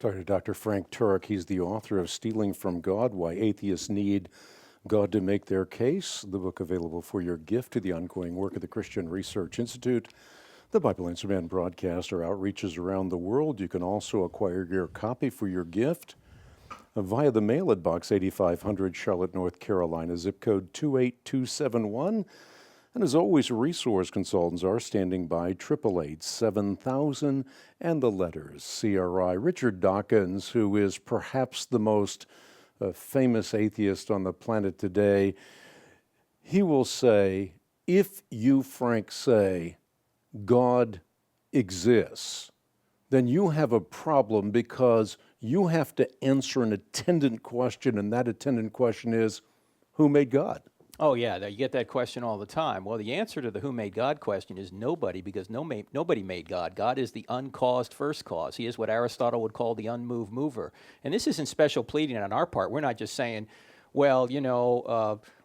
Talking to Dr. Frank Turek. He's the author of Stealing from God, Why Atheists Need God to Make Their Case, the book available for your gift to the ongoing work of the Christian Research Institute. The Bible Answer Man broadcast our outreaches around the world. You can also acquire your copy for your gift via the mail at Box 8500, Charlotte, North Carolina, zip code 28271. And as always, resource consultants are standing by, 888-7000 and the letters CRI. Richard Dawkins, who is perhaps the most famous atheist on the planet today, he will say, if you, Frank, say God exists, then you have a problem because you have to answer an attendant question, and that attendant question is, who made God? Oh, yeah, you get that question all the time. Well, the answer to the who made God question is nobody, because nobody made God. God is the uncaused first cause. He is what Aristotle would call the unmoved mover. And this isn't special pleading on our part. We're not just saying, well,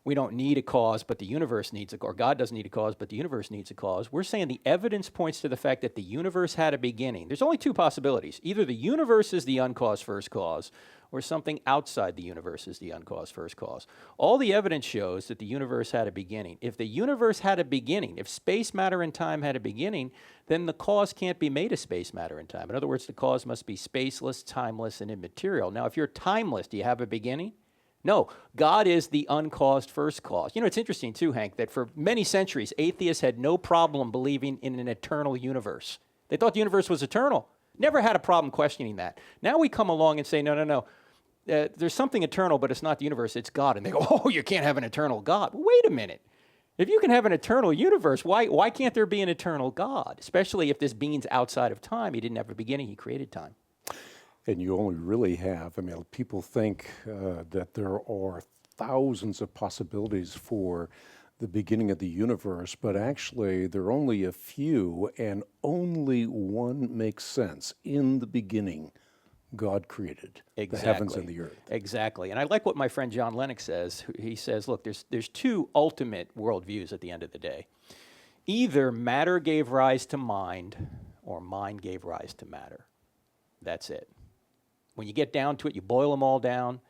we don't need a cause, but the universe needs a cause, or God doesn't need a cause, but the universe needs a cause. We're saying the evidence points to the fact that the universe had a beginning. There's only two possibilities. Either the universe is the uncaused first cause, or something outside the universe is the uncaused first cause. All the evidence shows that the universe had a beginning. If the universe had a beginning, if space, matter, and time had a beginning, then the cause can't be made of space, matter, and time. In other words, the cause must be spaceless, timeless, and immaterial. Now, if you're timeless, do you have a beginning? No. God is the uncaused first cause. You know, it's interesting, too, Hank, that for many centuries, atheists had no problem believing in an eternal universe. They thought the universe was eternal. Never had a problem questioning that. Now we come along and say, no. There's something eternal, but it's not the universe, it's God. And they go, oh, you can't have an eternal God. Wait a minute. If you can have an eternal universe, why can't there be an eternal God? Especially if this being's outside of time. He didn't have a beginning, he created time. And you only really have, people think that there are thousands of possibilities for the beginning of the universe, but actually there are only a few, and only one makes sense. In the beginning, God created the heavens and the earth. Exactly. And I like what my friend John Lennox says. He says, look, there's two ultimate worldviews at the end of the day. Either matter gave rise to mind, or mind gave rise to matter. That's it. When you get down to it, you boil them all down.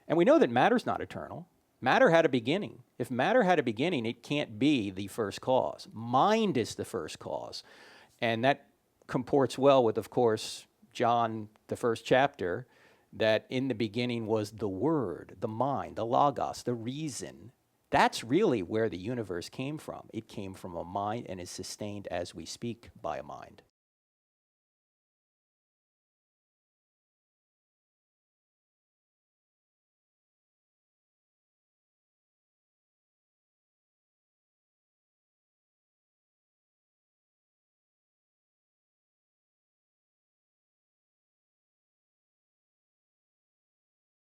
And we know that matter's not eternal. Matter had a beginning. If matter had a beginning, it can't be the first cause. Mind is the first cause. And that comports well with, of course, John, the first chapter, that in the beginning was the Word, the mind, the logos, the reason. That's really where the universe came from. It came from a mind and is sustained as we speak by a mind.